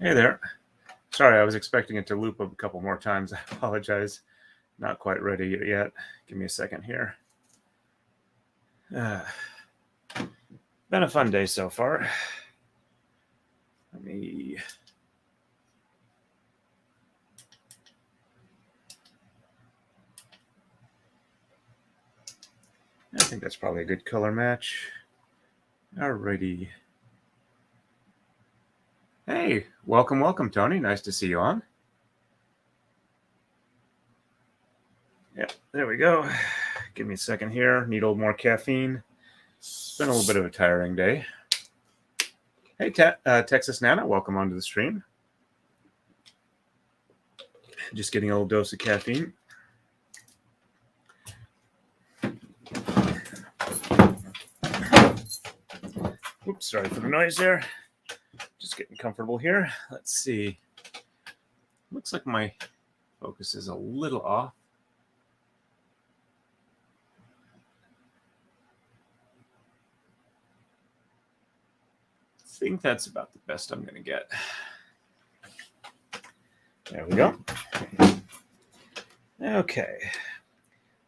Hey there. Sorry, I was expecting it to loop up a couple more times. I apologize. Not quite ready yet. Give me a second here. Been a fun day so far. Let me... I think that's probably a good color match. Alrighty. Hey, welcome, Tony. Nice to see you on. Yep, there we go. Give me a second here. Need a little more caffeine. It's been a little bit of a tiring day. Hey, Texas Nana, welcome onto the stream. Just getting a little dose of caffeine. Oops, sorry for the noise there. Just getting comfortable here. Let's see. Looks like my focus is a little off. I think that's about the best I'm going to get. There we go. Okay.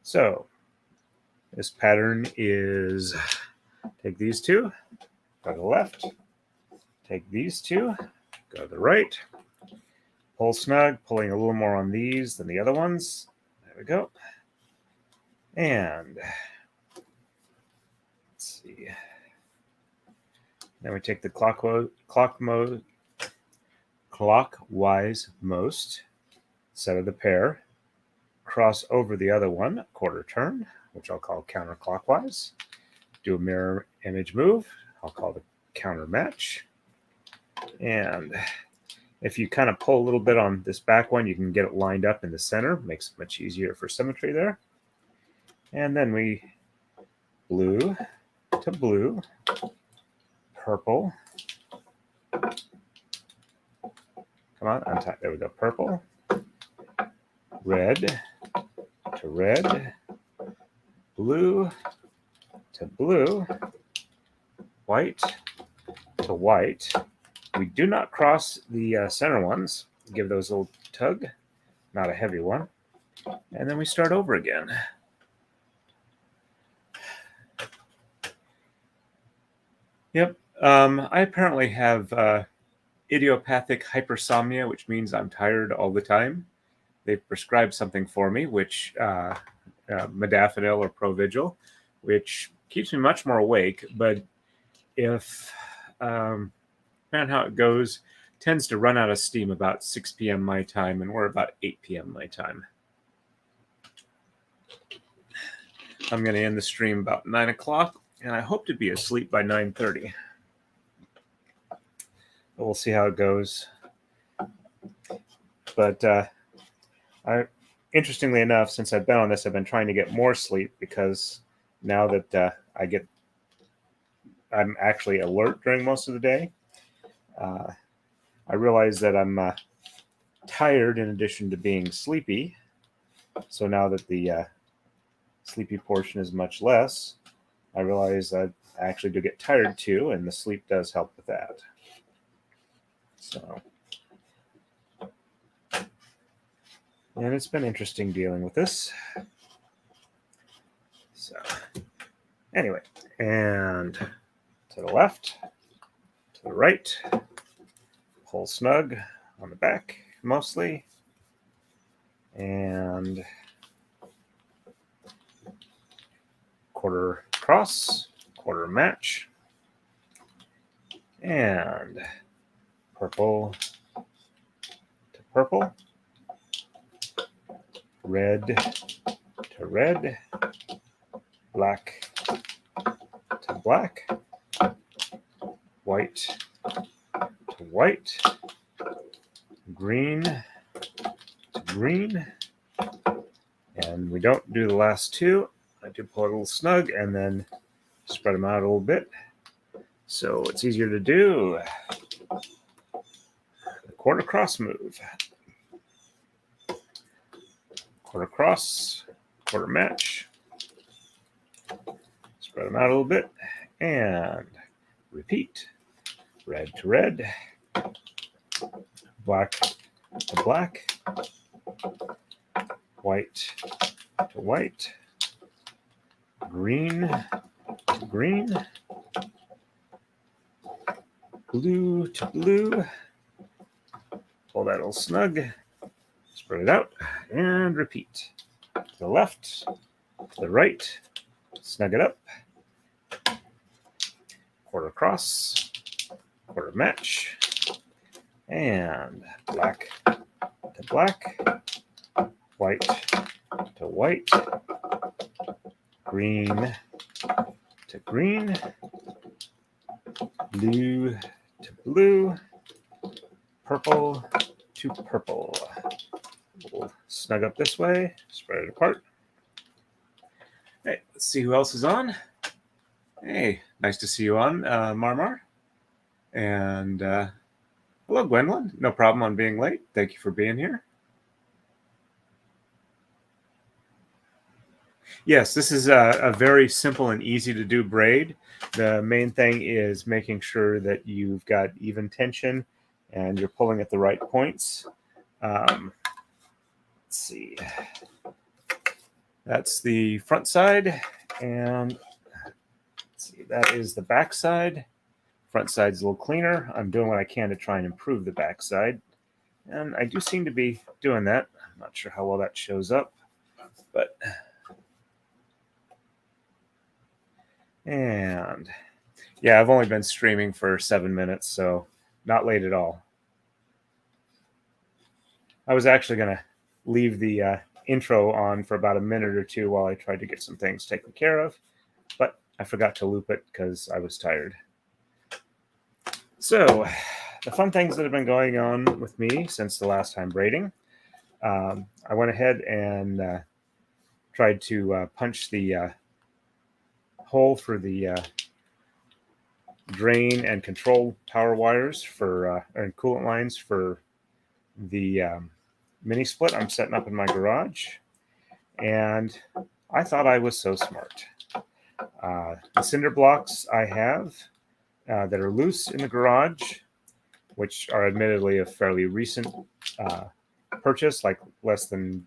So this pattern is take these two, go to the left, take these two, go to the right, pull snug, pulling a little more on these than the other ones. There we go. And let's see. Then we take the clockwise most set of the pair, cross over the other one, quarter turn, which I'll call counterclockwise. Do a mirror image move. I'll call the counter match. And if you kind of pull a little bit on this back one, you can get it lined up in the center. Makes it much easier for symmetry there. And then we blue to blue, purple. Come on, untie. There we go. Purple, red to red, blue to blue, white to white. We do not cross the center ones. Give those a little tug, not a heavy one. And then we start over again. Yep. I apparently have idiopathic hypersomnia, which means I'm tired all the time. They've prescribed something for me, which modafinil or Provigil, which keeps me much more awake. But if depending on how it goes, tends to run out of steam about 6 p.m. my time, and we're about 8 p.m. my time. I'm going to end the stream about 9 o'clock, and I hope to be asleep by 9:30. But we'll see how it goes. But interestingly enough, since I've been on this, I've been trying to get more sleep because now that I'm actually alert during most of the day, I realize that I'm tired in addition to being sleepy. So now that the sleepy portion is much less, I realize I actually do get tired too, and the sleep does help with that. So, and it's been interesting dealing with this. So, anyway, and to the left, to the right, pull snug on the back mostly, and quarter cross, quarter match, and purple to purple, red to red, black to black, white to white, green to green, and we don't do the last two. I do pull it a little snug and then spread them out a little bit so it's easier to do. The quarter cross move. Quarter cross, quarter match. Spread them out a little bit and repeat. Red to red, black to black, white to white, green to green, blue to blue. Pull that all snug, spread it out, and repeat. To the left, to the right, snug it up, quarter cross, quarter match, and black to black, white to white, green to green, blue to blue, purple to purple. We'll snug up this way, spread it apart. Hey, let's see who else is on. Hey, nice to see you on, Marmar. And hello, Gwendolyn. No problem on being late. Thank you for being here. Yes, this is a very simple and easy to do braid. The main thing is making sure that you've got even tension and you're pulling at the right points. Let's see. That's the front side, and let's see, that is the back side. Front side's a little cleaner. I'm doing what I can to try and improve the back side, and I do seem to be doing that. I'm not sure how well that shows up, but and yeah, I've only been streaming for 7 minutes, so not late at all. I was actually going to leave the intro on for about a minute or two while I tried to get some things taken care of, but I forgot to loop it because I was tired. So the fun things that have been going on with me since the last time braiding, I went ahead and tried to punch the hole for the drain and control power wires for and coolant lines for the mini split I'm setting up in my garage, and I thought I was so smart. The cinder blocks I have that are loose in the garage, which are admittedly a fairly recent purchase, like less than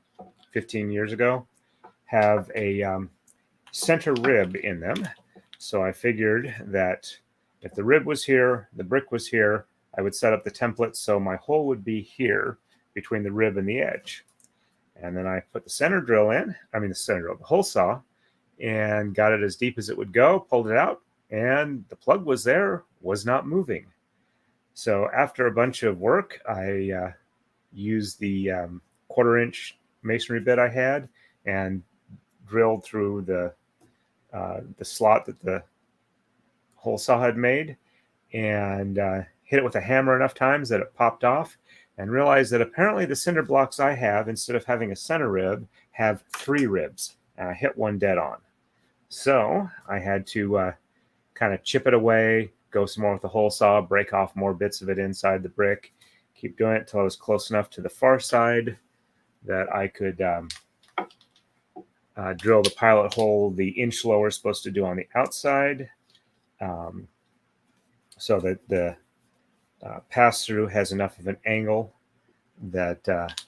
15 years ago, have a center rib in them. So I figured that if the rib was here, the brick was here, I would set up the template so my hole would be here between the rib and the edge. And then I put the center drill in, the hole saw, and got it as deep as it would go, pulled it out, and the plug was there, was not moving. So after a bunch of work, I used the 1/4-inch masonry bit I had and drilled through the slot that the hole saw had made, and hit it with a hammer enough times that it popped off, and realized that apparently the cinder blocks I have, instead of having a center rib, have 3 ribs, and I hit one dead on. So I had to kind of chip it away, go some more with the hole saw, break off more bits of it inside the brick, keep doing it until I was close enough to the far side that I could drill the pilot hole the inch lower supposed to do on the outside, so that the pass-through has enough of an angle, that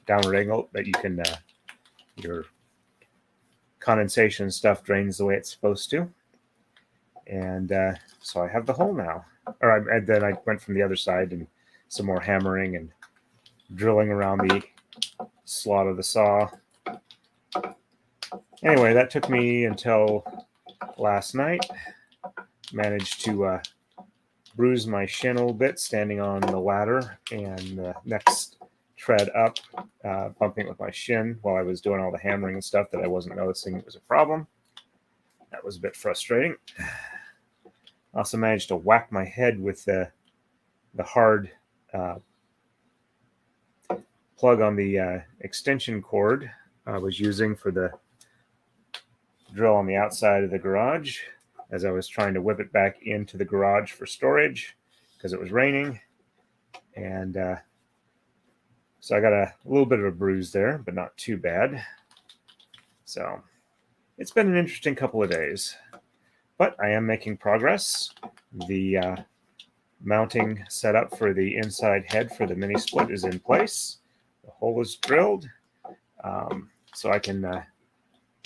downward angle, that you can your condensation stuff drains the way it's supposed to. And so I have the hole now. And then I went from the other side and some more hammering and drilling around the slot of the saw. Anyway, that took me until last night. Managed to bruise my shin a little bit standing on the ladder, and the next tread up, bumping with my shin while I was doing all the hammering and stuff that I wasn't noticing it was a problem. That was a bit frustrating. I also managed to whack my head with the hard plug on the extension cord I was using for the drill on the outside of the garage, as I was trying to whip it back into the garage for storage because it was raining. And so I got a little bit of a bruise there, but not too bad. So it's been an interesting couple of days, but I am making progress. The mounting setup for the inside head for the mini split is in place. The hole is drilled, so I can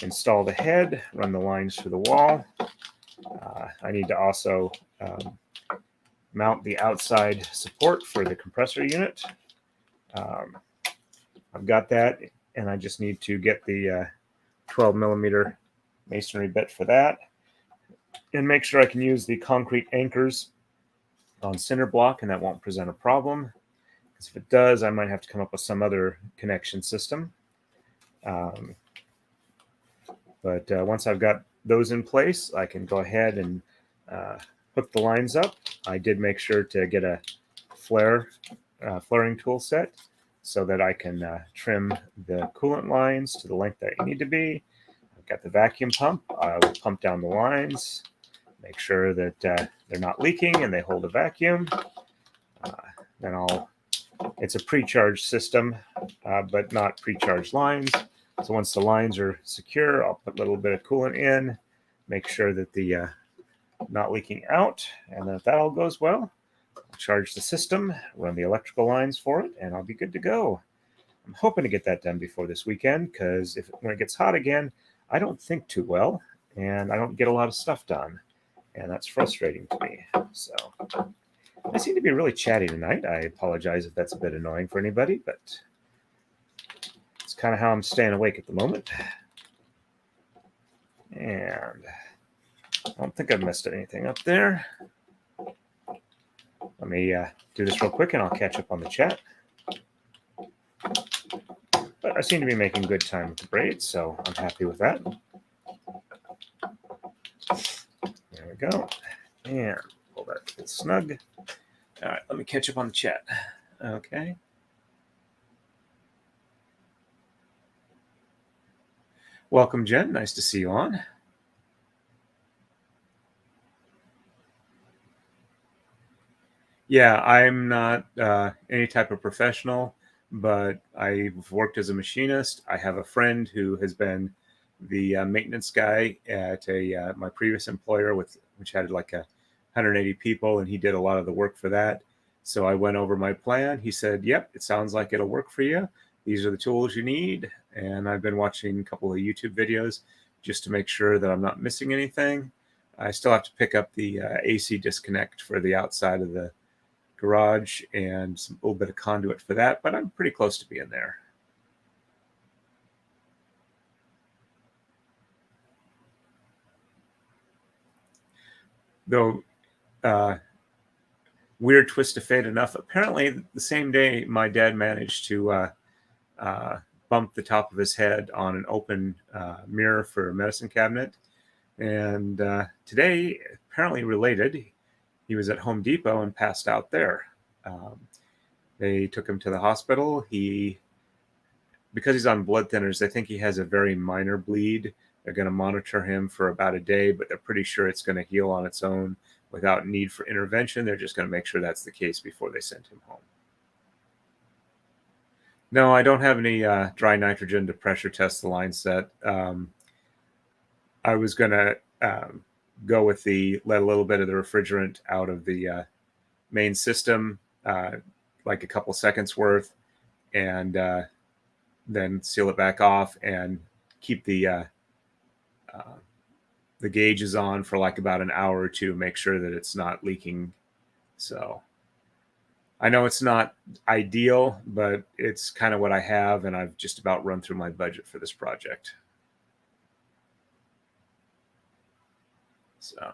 install the head, run the lines through the wall. I need to also mount the outside support for the compressor unit. I've got that, and I just need to get the 12 millimeter masonry bit for that, and make sure I can use the concrete anchors on center block, and that won't present a problem. Because if it does, I might have to come up with some other connection system. But once I've got those in place, I can go ahead and hook the lines up. I did make sure to get a flaring tool set so that I can trim the coolant lines to the length that you need to be. I've got the vacuum pump. I will pump down the lines, make sure that they're not leaking and they hold a vacuum. Then it's a pre-charged system, but not pre-charged lines. So once the lines are secure, I'll put a little bit of coolant in, make sure that the not leaking out, and if that all goes well, I'll charge the system, run the electrical lines for it, and I'll be good to go. I'm hoping to get that done before this weekend, because when it gets hot again, I don't think too well, and I don't get a lot of stuff done, and that's frustrating to me. So I seem to be really chatty tonight. I apologize if that's a bit annoying for anybody, but it's kind of how I'm staying awake at the moment. And I don't think I've missed anything up there. Let me do this real quick and I'll catch up on the chat. But I seem to be making good time with the braids, so I'm happy with that. There we go. And pull that snug. All right, let me catch up on the chat. Okay. Welcome, Jen. Nice to see you on. Yeah, I'm not any type of professional, but I've worked as a machinist. I have a friend who has been the maintenance guy at my previous employer, which had like 180 people, and he did a lot of the work for that. So I went over my plan. He said, "Yep, it sounds like it'll work for you. These are the tools you need." And I've been watching a couple of YouTube videos just to make sure that I'm not missing anything. I still have to pick up the AC disconnect for the outside of the garage and a little bit of conduit for that, but I'm pretty close to being there. Though, weird twist of fate enough, apparently the same day my dad managed to bump the top of his head on an open mirror for a medicine cabinet. And today, apparently related, he was at Home Depot and passed out there. They took him to the hospital. Because he's on blood thinners, they think he has a very minor bleed. They're going to monitor him for about a day, but they're pretty sure it's going to heal on its own without need for intervention. They're just going to make sure that's the case before they send him home. No, I don't have any dry nitrogen to pressure test the line set. I was going to go with let a little bit of the refrigerant out of the main system, like a couple seconds worth, and then seal it back off and keep the gauges on for like about an hour or two, make sure that it's not leaking. So I know it's not ideal, but it's kind of what I have, and I've just about run through my budget for this project. So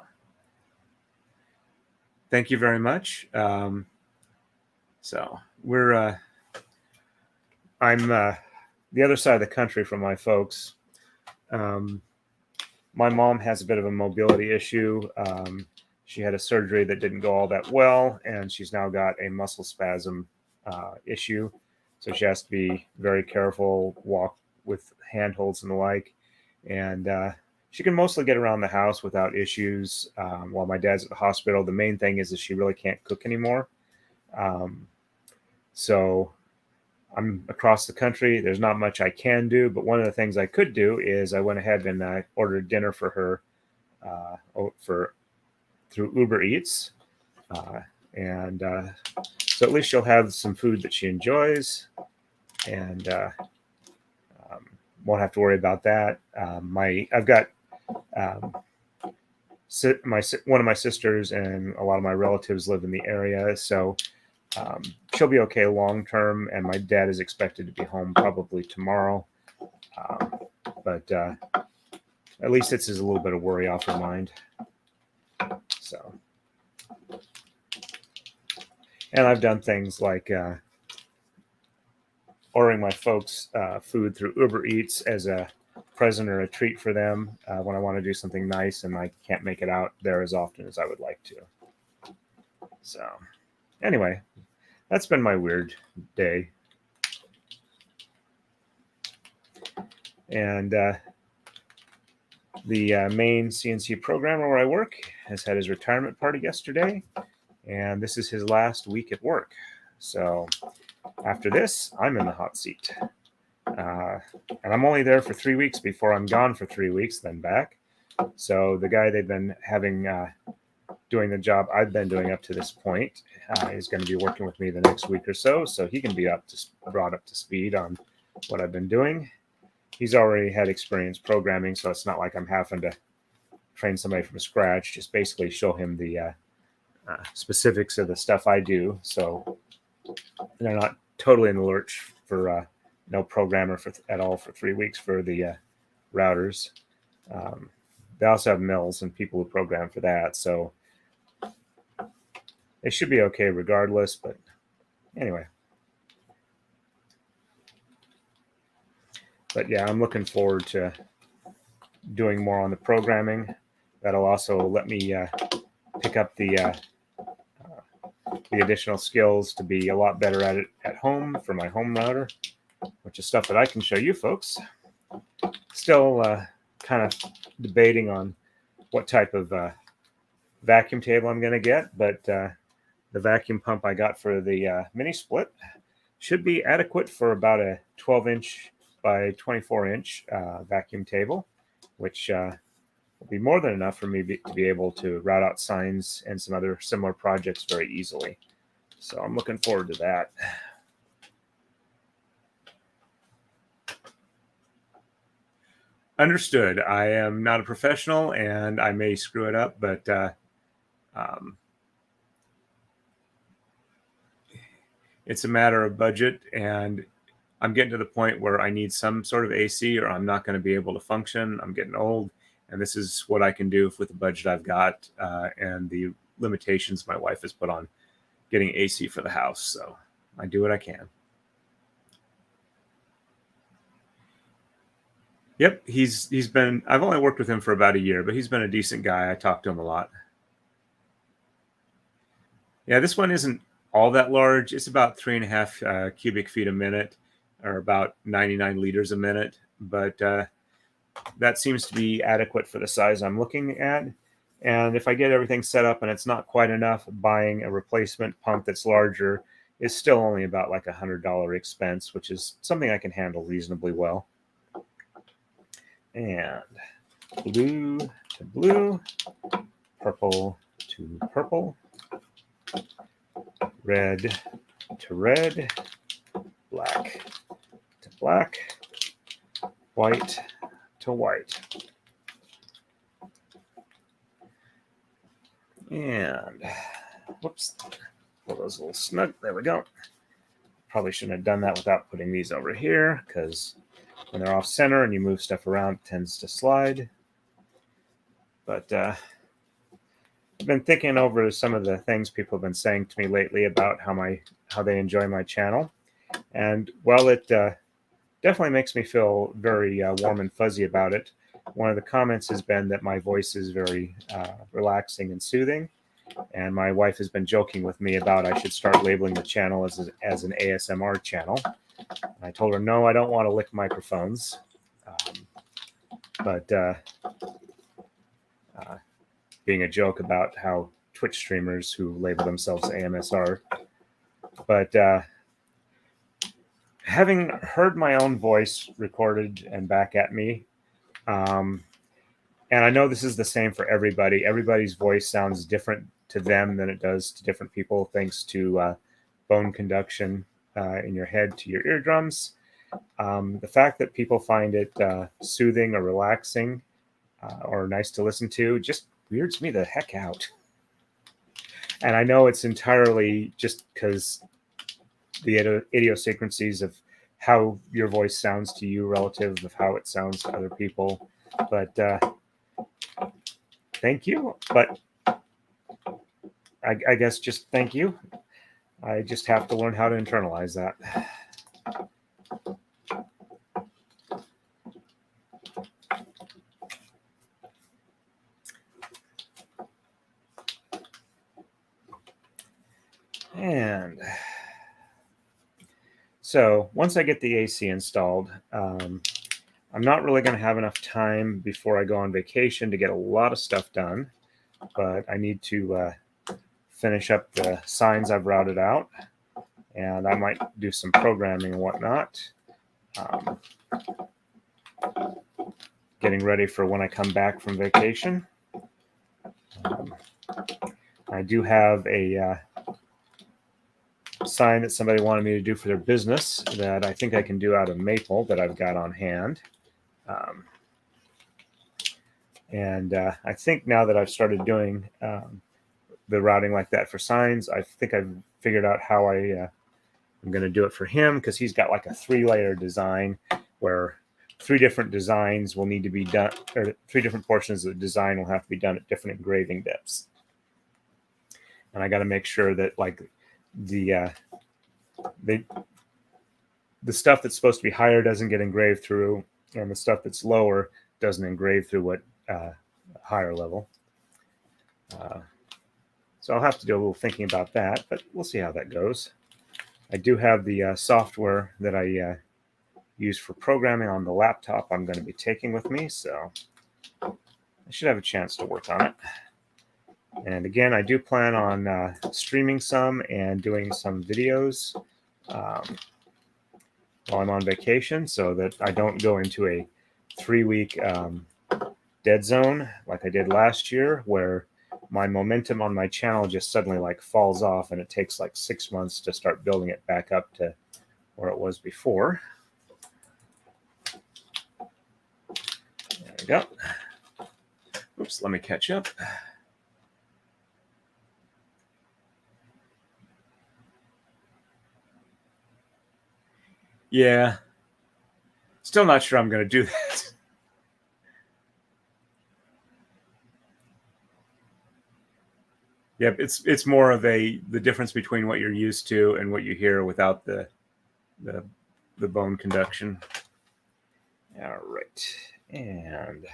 thank you very much. So I'm the other side of the country from my folks. My mom has a bit of a mobility issue. She had a surgery that didn't go all that well, and she's now got a muscle spasm issue. So she has to be very careful, walk with handholds and the like. And she can mostly get around the house without issues. While my dad's at the hospital, the main thing is that she really can't cook anymore. So I'm across the country. There's not much I can do, but one of the things I could do is I went ahead and ordered dinner for her through Uber Eats. And so at least she'll have some food that she enjoys, and won't have to worry about that. I've got one of my sisters and a lot of my relatives live in the area, so she'll be okay long term. And my dad is expected to be home probably tomorrow, but at least it's a little bit of worry off her mind. So, and I've done things like ordering my folks food through Uber Eats as a present or a treat for them when I want to do something nice and I can't make it out there as often as I would like to. So anyway, that's been my weird day. And the main CNC programmer where I work has had his retirement party yesterday, and this is his last week at work. So after this, I'm in the hot seat. And I'm only there for 3 weeks before I'm gone for 3 weeks, then back. So the guy they've been having doing the job I've been doing up to this point is going to be working with me the next week or so he can be brought up to speed on what I've been doing. He's already had experience programming, so it's not like I'm having to train somebody from scratch. Just basically show him the specifics of the stuff I do, so they're not totally in the lurch for no programmer at all for 3 weeks for the routers. They also have mills and people who program for that, so they should be okay regardless. But anyway. But yeah, I'm looking forward to doing more on the programming. That'll also let me pick up the additional skills to be a lot better at it at home for my home router, which is stuff that I can show you folks. Still kind of debating on what type of vacuum table I'm going to get, but the vacuum pump I got for the mini split should be adequate for about a 12-inch by 24-inch vacuum table, which will be more than enough for me to be able to route out signs and some other similar projects very easily. So I'm looking forward to that. Understood. I am not a professional and I may screw it up, but it's a matter of budget, and I'm getting to the point where I need some sort of AC or I'm not going to be able to function. I'm getting old, and this is what I can do with the budget I've got and the limitations my wife has put on getting AC for the house. So I do what I can. Yep, he's been, I've only worked with him for about a year, but he's been a decent guy. I talk to him a lot. Yeah, this one isn't all that large. It's about 3.5 cubic feet a minute, or about 99 liters a minute. But that seems to be adequate for the size I'm looking at. And if I get everything set up and it's not quite enough, buying a replacement pump that's larger is still only about like $100 expense, which is something I can handle reasonably well. And blue to blue, purple to purple, red to red, black to black, white to white. And whoops, pull those a little snug. There we go. Probably shouldn't have done that without putting these over here, because when they're off center and you move stuff around, it tends to slide. But I've been thinking over some of the things people have been saying to me lately about how they enjoy my channel. And while it definitely makes me feel very warm and fuzzy about it, one of the comments has been that my voice is very relaxing and soothing. And my wife has been joking with me about I should start labeling the channel as an ASMR channel. I told her, no, I don't want to lick microphones. But being a joke about how Twitch streamers who label themselves AMSR. But having heard my own voice recorded and back at me, and I know this is the same for everybody. Everybody's voice sounds different to them than it does to different people, thanks to bone conduction in your head to your eardrums. The fact that people find it soothing or relaxing or nice to listen to just weirds me the heck out. And I know it's entirely just because the idiosyncrasies of how your voice sounds to you relative of how it sounds to other people. But thank you. But I guess just thank you. I just have to learn how to internalize that. And so once I get the AC installed, I'm not really going to have enough time before I go on vacation to get a lot of stuff done, but I need to finish up the signs I've routed out, and I might do some programming and whatnot. Getting ready for when I come back from vacation. I do have a sign that somebody wanted me to do for their business that I think I can do out of maple that I've got on hand. And I think now that I've started doing the routing like that for signs, I think I've figured out how I'm going to do it for him, because he's got like a 3-layer design where 3 different designs will need to be done, or 3 different portions of the design will have to be done at different engraving depths. And I got to make sure that like the stuff that's supposed to be higher doesn't get engraved through, and the stuff that's lower doesn't engrave through what higher level. So I'll have to do a little thinking about that, but we'll see how that goes. I do have the software that I use for programming on the laptop I'm going to be taking with me, so I should have a chance to work on it. And again, I do plan on streaming some and doing some videos while I'm on vacation, so that I don't go into a 3-week dead zone like I did last year, where my momentum on my channel just suddenly like falls off, and it takes like 6 months to start building it back up to where it was before. There we go. Oops, let me catch up. Yeah. Still not sure I'm going to do that. Yep, it's more of the difference between what you're used to and what you hear without the bone conduction. All right, and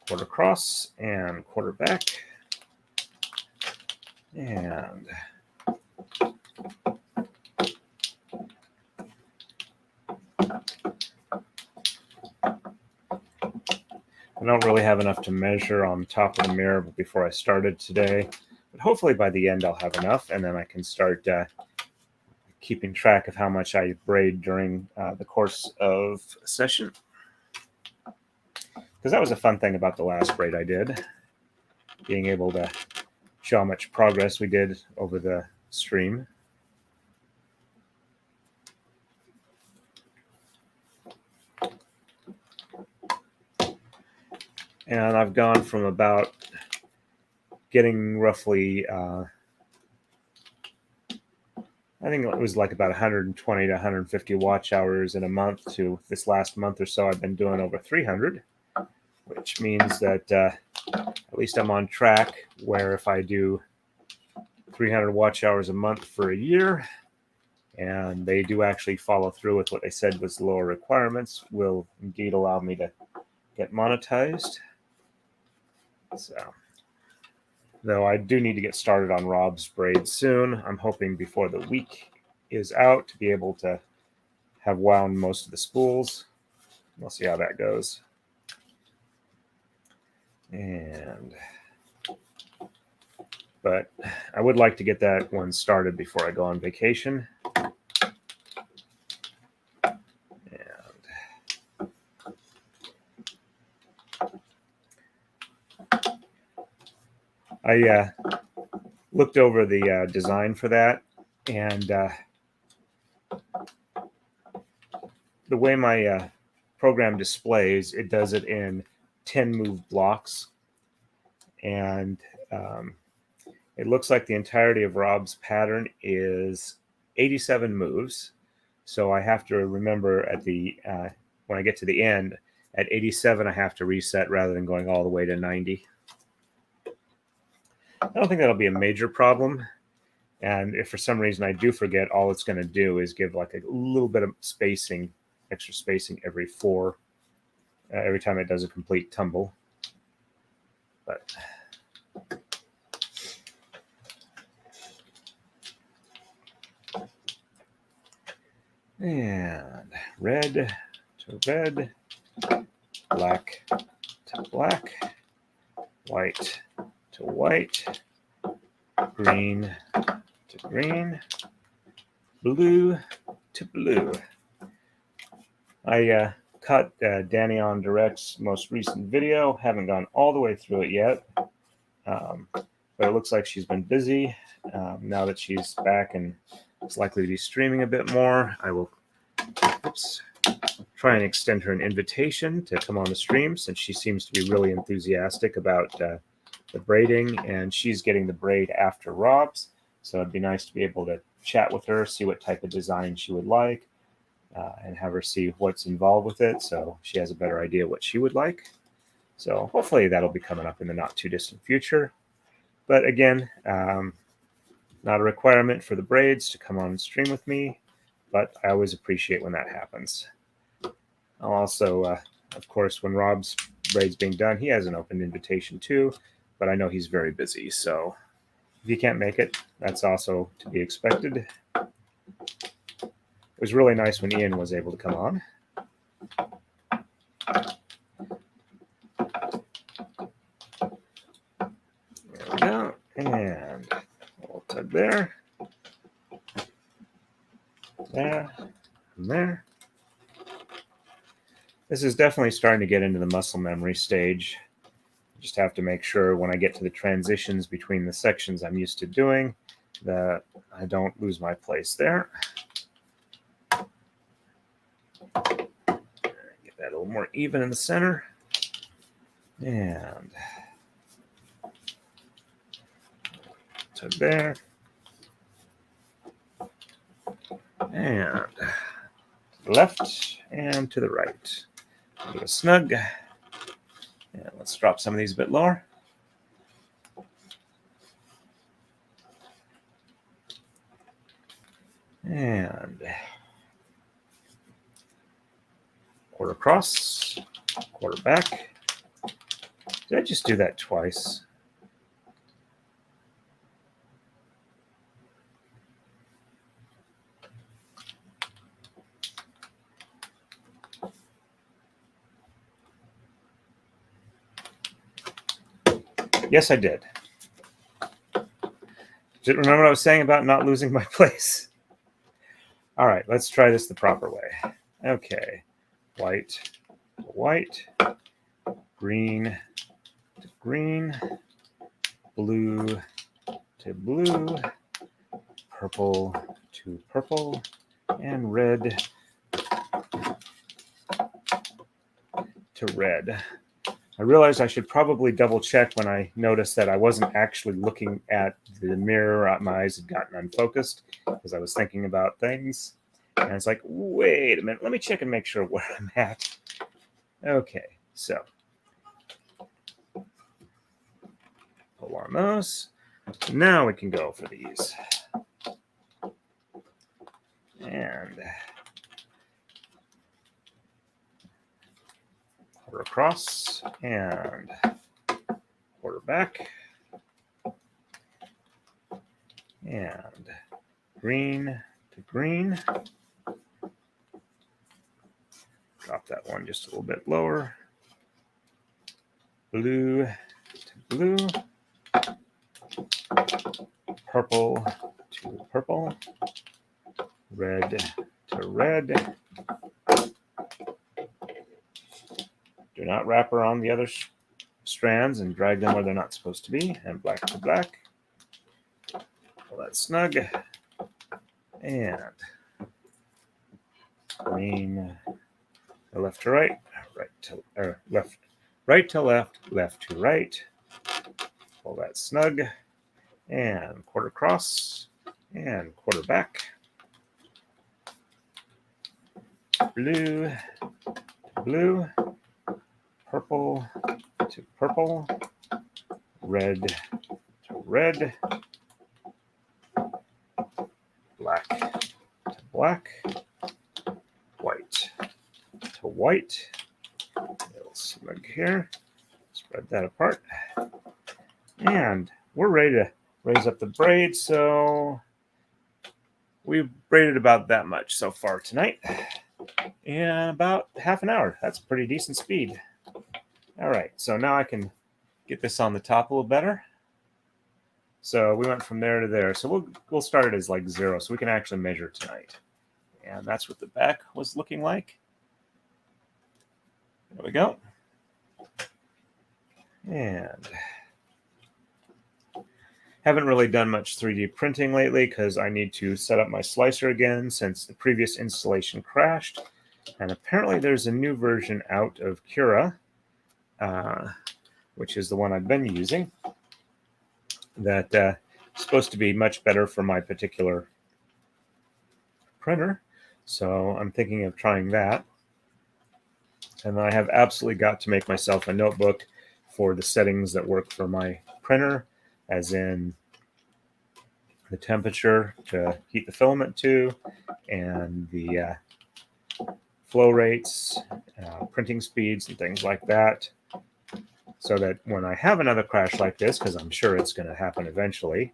quarter cross and quarter back, and I don't really have enough to measure on top of the mirror before I started today, but hopefully by the end I'll have enough, and then I can start keeping track of how much I braid during the course of a session. Because that was a fun thing about the last braid I did, being able to show how much progress we did over the stream. And I've gone from about getting roughly, I think it was like about 120 to 150 watch hours in a month, to this last month or so I've been doing over 300, which means that at least I'm on track, where if I do 300 watch hours a month for a year, and they do actually follow through with what they said was the lower requirements, will indeed allow me to get monetized. So, though I do need to get started on Rob's braid soon. I'm hoping before the week is out to be able to have wound most of the spools. We'll see how that goes. But I would like to get that one started before I go on vacation. looked over the design for that, and the way my program displays, it does it in 10 move blocks, and it looks like the entirety of Rob's pattern is 87 moves. So I have to remember at the when I get to the end, at 87, I have to reset rather than going all the way to 90. I don't think that'll be a major problem. And if for some reason I do forget, all it's going to do is give like a little bit of spacing, extra spacing every time it does a complete tumble. But and red to red, black to black, white to white, green to green, blue to blue. I caught Danny on Direct's most recent video. Haven't gone all the way through it yet, but it looks like she's been busy. Now that she's back and is likely to be streaming a bit more, I will try and extend her an invitation to come on the stream, since she seems to be really enthusiastic about the braiding, and she's getting the braid after Rob's. So it'd be nice to be able to chat with her, see what type of design she would like, and have her see what's involved with it, so she has a better idea what she would like. So hopefully that'll be coming up in the not too distant future. But again, not a requirement for the braids to come on and stream with me, but I always appreciate when that happens. I'll also, of course, when Rob's braid's being done, he has an open invitation too, but I know he's very busy, so if you can't make it, that's also to be expected. It was really nice when Ian was able to come on. There we go. And a little tug there. There. And there. This is definitely starting to get into the muscle memory stage. Just have to make sure when I get to the transitions between the sections I'm used to doing that I don't lose my place there. Get that a little more even in the center. And tug there. And to the left and to the right. Do a snug. And let's drop some of these a bit lower. And quarter across, quarter back. Did I just do that twice? Yes, I did. Remember what I was saying about not losing my place? All right, let's try this the proper way. Okay, white to white, green to green, blue to blue, purple to purple, and red to red. I realized I should probably double check when I noticed that I wasn't actually looking at the mirror. My eyes had gotten unfocused because I was thinking about things. And it's like, wait a minute, let me check and make sure where I'm at. Okay, so pull on those. Now we can go for these. And quarter across and quarter back. And green to green. Drop that one just a little bit lower. Blue to blue. Purple to purple. Red to red. Do not wrap around the other strands and drag them where they're not supposed to be. And black to black. that snug. And green left to right, right to left, right to left, left to right. Pull that snug, and quarter cross, and quarter back. Blue, blue, purple to purple, red to red, black to black, white to white. A little snug here. Spread that apart. And we're ready to raise up the braid. So we've braided about that much so far tonight. In about half an hour. That's pretty decent speed. All right, so now I can get this on the top a little better. So we went from there to there. So we'll start it as like 0, so we can actually measure tonight. And that's what the back was looking like. There we go. And haven't really done much 3D printing lately because I need to set up my slicer again since the previous installation crashed. And apparently there's a new version out of Cura, which is the one I've been using, that is supposed to be much better for my particular printer. So I'm thinking of trying that. And I have absolutely got to make myself a notebook for the settings that work for my printer, as in the temperature to heat the filament to, and the flow rates, printing speeds, and things like that, so that when I have another crash like this, because I'm sure it's going to happen eventually,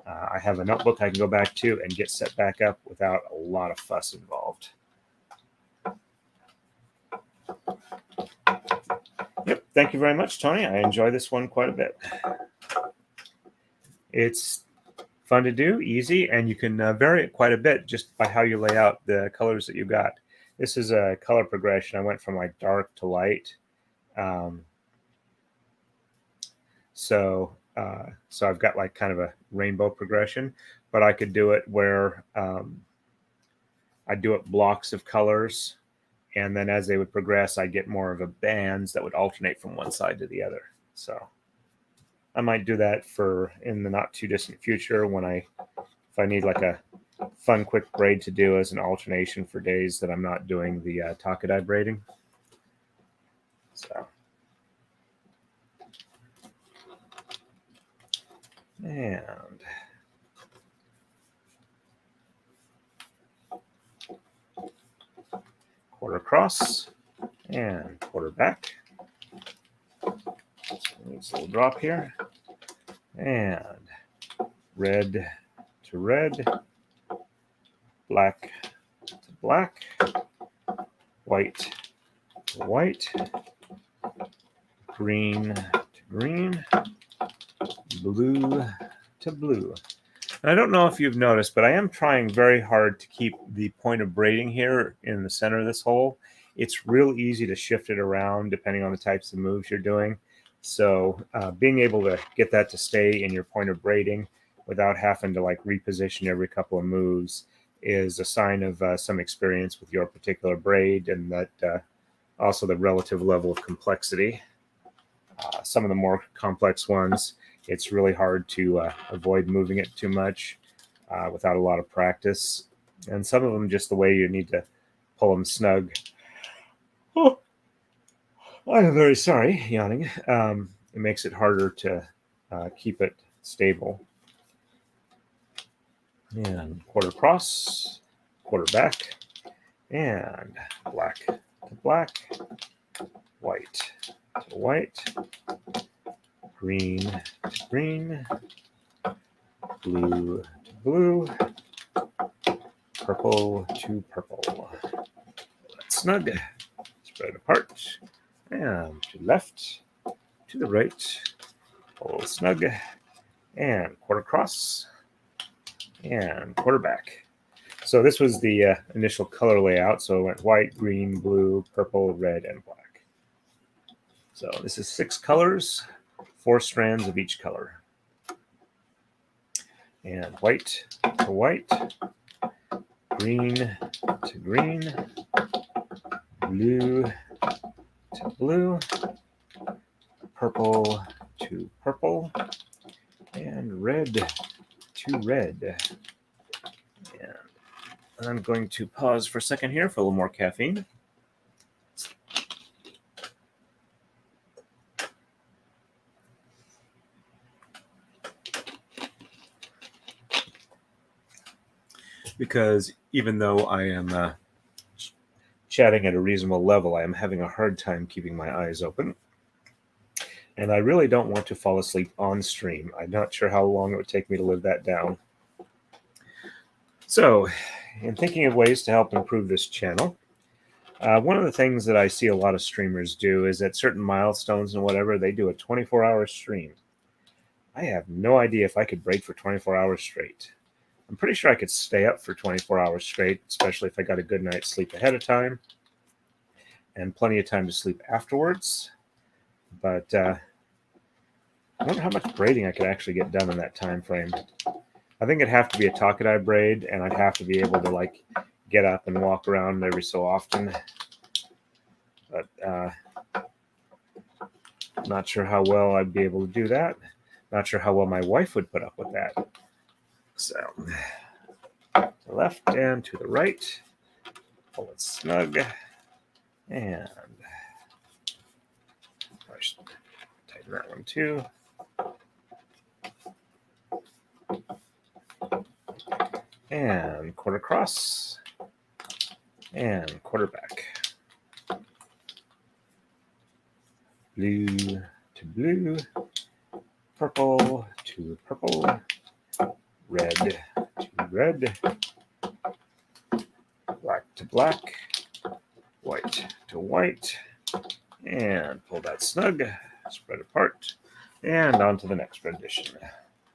I have a notebook I can go back to and get set back up without a lot of fuss involved. Yep, thank you very much, Tony. I enjoy this one quite a bit. It's fun to do, easy, and you can vary it quite a bit just by how you lay out the colors that you got. This is a color progression. I went from like dark to light. So I've got like kind of a rainbow progression, but I could do it where I do it blocks of colors, and then as they would progress, I get more of a bands that would alternate from one side to the other. So I might do that for in the not too distant future when if I need like a fun quick braid to do as an alternation for days that I'm not doing the takadai braiding. So, and quarter cross and quarter back. So needs a little drop here, and red to red, black to black, white to white, green to green, blue to blue. And I don't know if you've noticed, but I am trying very hard to keep the point of braiding here in the center of this hole. It's real easy to shift it around depending on the types of moves you're doing. So being able to get that to stay in your point of braiding without having to like reposition every couple of moves is a sign of some experience with your particular braid, and that also the relative level of complexity. Some of the more complex ones, it's really hard to avoid moving it too much without a lot of practice. And some of them, just the way you need to pull them snug. Oh, I'm very sorry, yawning. It makes it harder to keep it stable. And quarter cross, quarter back, and black to black, white to white, green to green, blue to blue, purple to purple. That's snug. Spread apart, and to left, to the right, pull snug, and quarter cross, and quarter back. So this was the initial color layout. So it went white, green, blue, purple, red, and black. So this is 6 colors, 4 strands of each color. and white to white, green to green, blue to blue, purple to purple, and red to red. And I'm going to pause for a second here for a little more caffeine. Because even though I am chatting at a reasonable level, I am having a hard time keeping my eyes open. And I really don't want to fall asleep on stream. I'm not sure how long it would take me to live that down. So, in thinking of ways to help improve this channel, one of the things that I see a lot of streamers do is at certain milestones and whatever, they do a 24-hour stream. I have no idea if I could braid for 24 hours straight. I'm pretty sure I could stay up for 24 hours straight, especially if I got a good night's sleep ahead of time and plenty of time to sleep afterwards. But I wonder how much braiding I could actually get done in that time frame. I think it'd have to be a takadai braid, and I'd have to be able to like get up and walk around every so often. But not sure how well I'd be able to do that. Not sure how well my wife would put up with that. So, to the left and to the right, pull it snug, and I should tighten that one too. And quarter cross, and quarter back. Blue to blue, purple to purple, red to red, black to black, white to white, and pull that snug, spread apart, and on to the next rendition.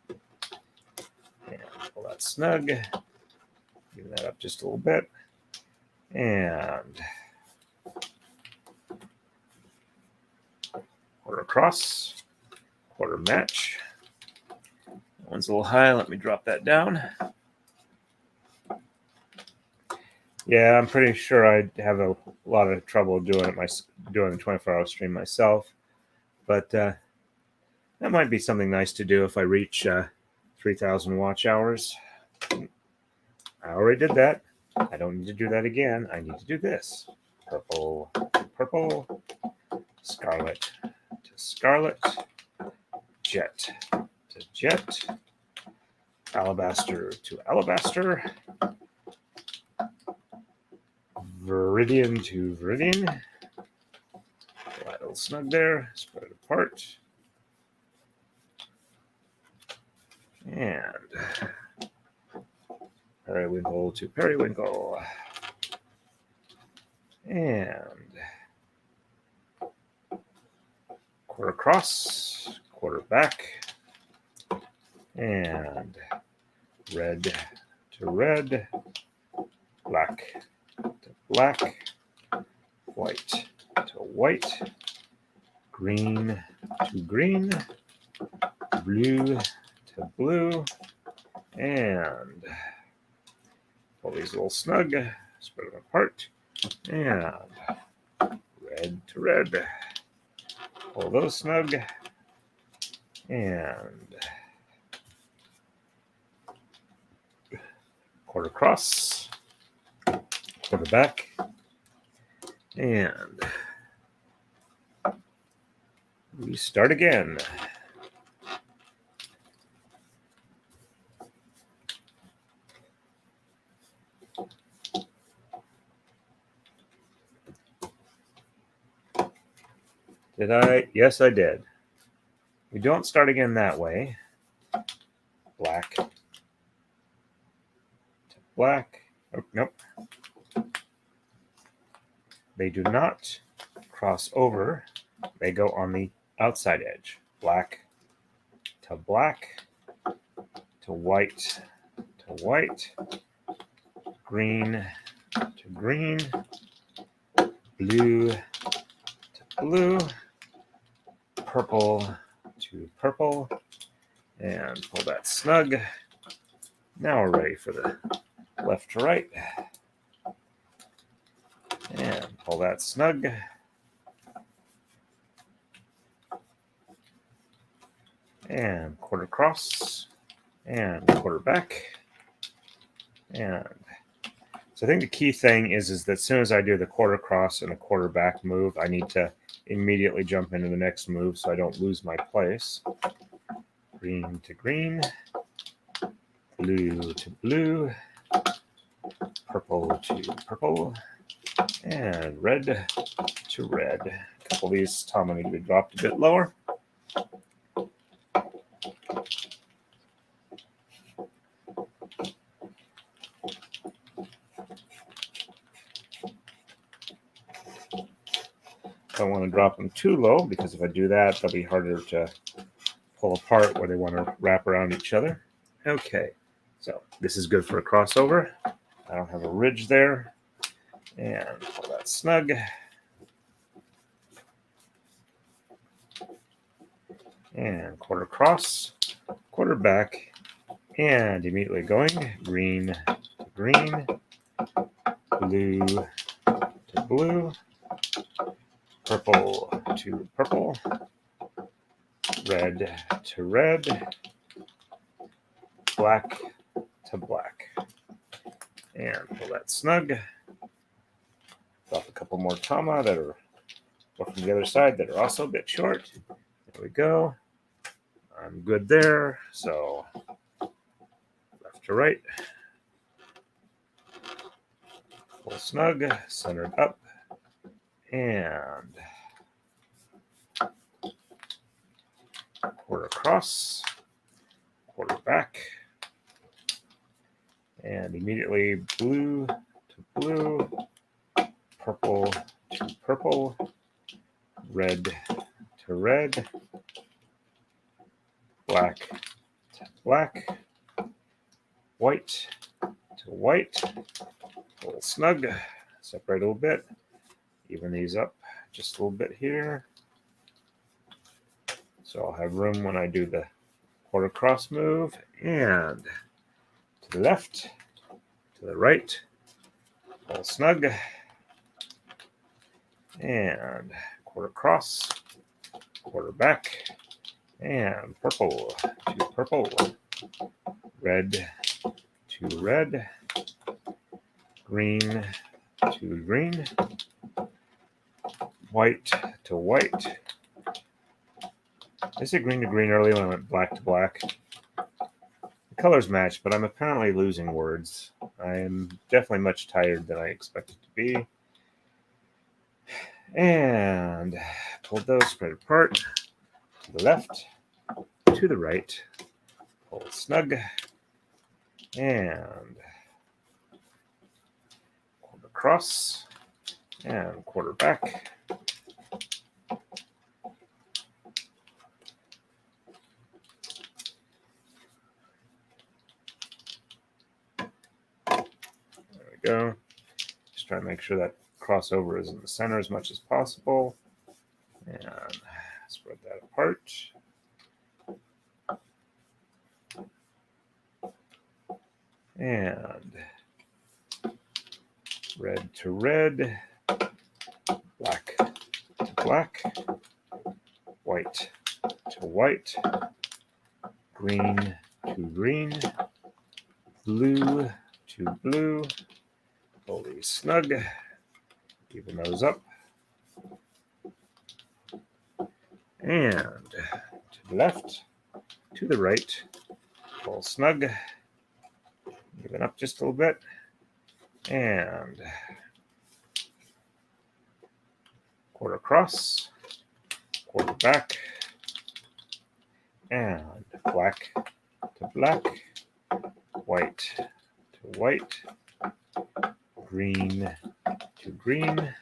And pull that snug, give that up just a little bit, and quarter across, quarter match. That one's a little high, let me drop that down. Yeah, I'm pretty sure I'd have a lot of trouble doing the 24-hour stream myself, but that might be something nice to do if I reach 3,000 watch hours. I already did that. I don't need to do that again. I need to do this. Purple to purple, scarlet to scarlet, jet to jet, alabaster to alabaster, viridian to viridian. Pull that little snug there, spread it apart. And periwinkle to periwinkle. And quarter across, quarter back. And red to red, black to black, white to white, green to green, blue to blue, and pull these a little snug, spread them apart, and red to red, pull those snug, and quarter across, quarter back, and we start again. Did I? Yes, I did. We don't start again that way. Black to black. Oh, nope. They do not cross over. They go on the outside edge. Black to black to white to white. Green to green. Blue to blue. Purple to purple, and pull that snug, Now we're ready for the left to right. And pull that snug. And quarter cross. And quarter back. And so I think the key thing is that as soon as I do the quarter cross and the quarter back move, I need to immediately jump into the next move so I don't lose my place. Green to green. Blue to blue. Purple to purple. And red to red. A couple of these Tama need to be dropped a bit lower. Don't want to drop them too low because if I do that, they'll be harder to pull apart where they want to wrap around each other. Okay, so this is good for a crossover. I don't have a ridge there. And pull that snug. And quarter cross, quarter back, and immediately going green to green, blue to blue, purple to purple, red to red, black to black. And pull that snug. Drop a couple more Tama that are from the other side that are also a bit short. There we go. I'm good there. So left to right. Pull snug, centered up, and quarter across, quarter back, and immediately blue to blue, purple to purple, red to red, black to black, white to white, pull snug, separate a little bit, even these up just a little bit here. So I'll have room when I do the quarter cross move, and to the left, to the right, pull snug, and quarter cross, quarter back, and purple to purple, red to red, green to green, white to white. I said green to green earlier when I went black to black. The colors match, but I'm apparently losing words. I am definitely much tired than I expected to be. And pulled those spread apart to the left, to the right, pull snug, and quarter cross, and quarter back. There we go. Just try to make sure that crossover is in the center as much as possible. And spread that apart. And red to red, black to black, white to white, green to green, blue to blue. Pull these snug, even those up. And to the left, to the right, pull snug, even up just a little bit, and quarter cross, quarter back, and black to black, white to white, green to green,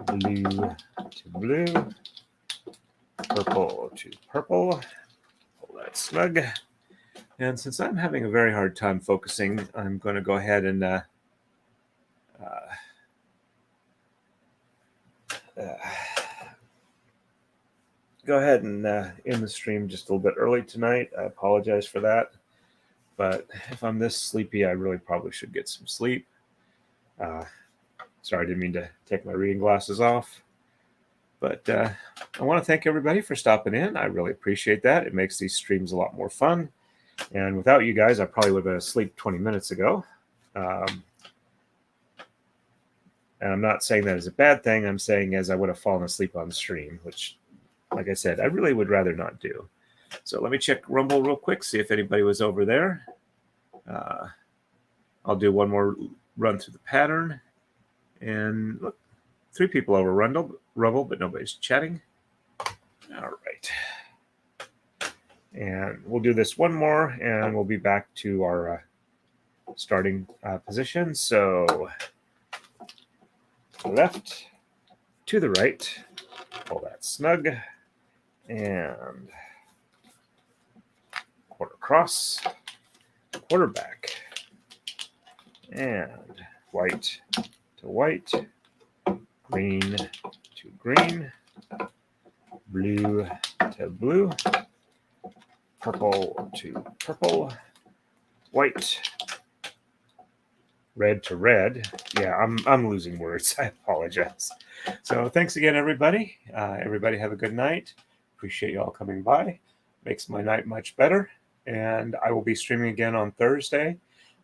blue to blue, purple to purple. Pull that snug. And since I'm having a very hard time focusing, I'm going to go ahead and end the stream just a little bit early tonight. I apologize for that. But if I'm this sleepy, I really probably should get some sleep. Sorry, I didn't mean to take my reading glasses off. But I want to thank everybody for stopping in. I really appreciate that. It makes these streams a lot more fun. And without you guys, I probably would have been asleep 20 minutes ago. And I'm not saying that as a bad thing. I'm saying as I would have fallen asleep on the stream, which, like I said, I really would rather not do. So let me check Rumble real quick, see if anybody was over there. I'll do one more run through the pattern. And look, 3 people over Rumble, but nobody's chatting. All right. And we'll do this one more, and we'll be back to our starting position. So to the left, to the right, pull that snug, and quarter cross, quarter back, and white to white, green to green, blue to blue, purple to purple, white, red to red. Yeah, I'm losing words. I apologize. So thanks again, everybody. Everybody have a good night. Appreciate you all coming by. Makes my night much better. And I will be streaming again on Thursday,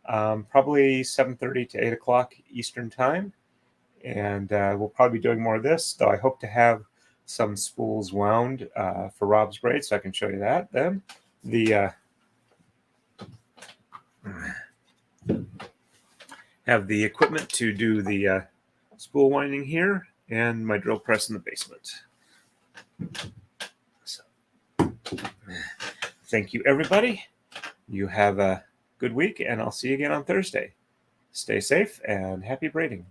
probably 7:30 to 8 o'clock Eastern time. And we'll probably be doing more of this, though I hope to have some spools wound for Rob's braid, so I can show you that then. Have the equipment to do the spool winding here, and my drill press in the basement. So, thank you, everybody. You have a good week, and I'll see you again on Thursday. Stay safe and happy braiding.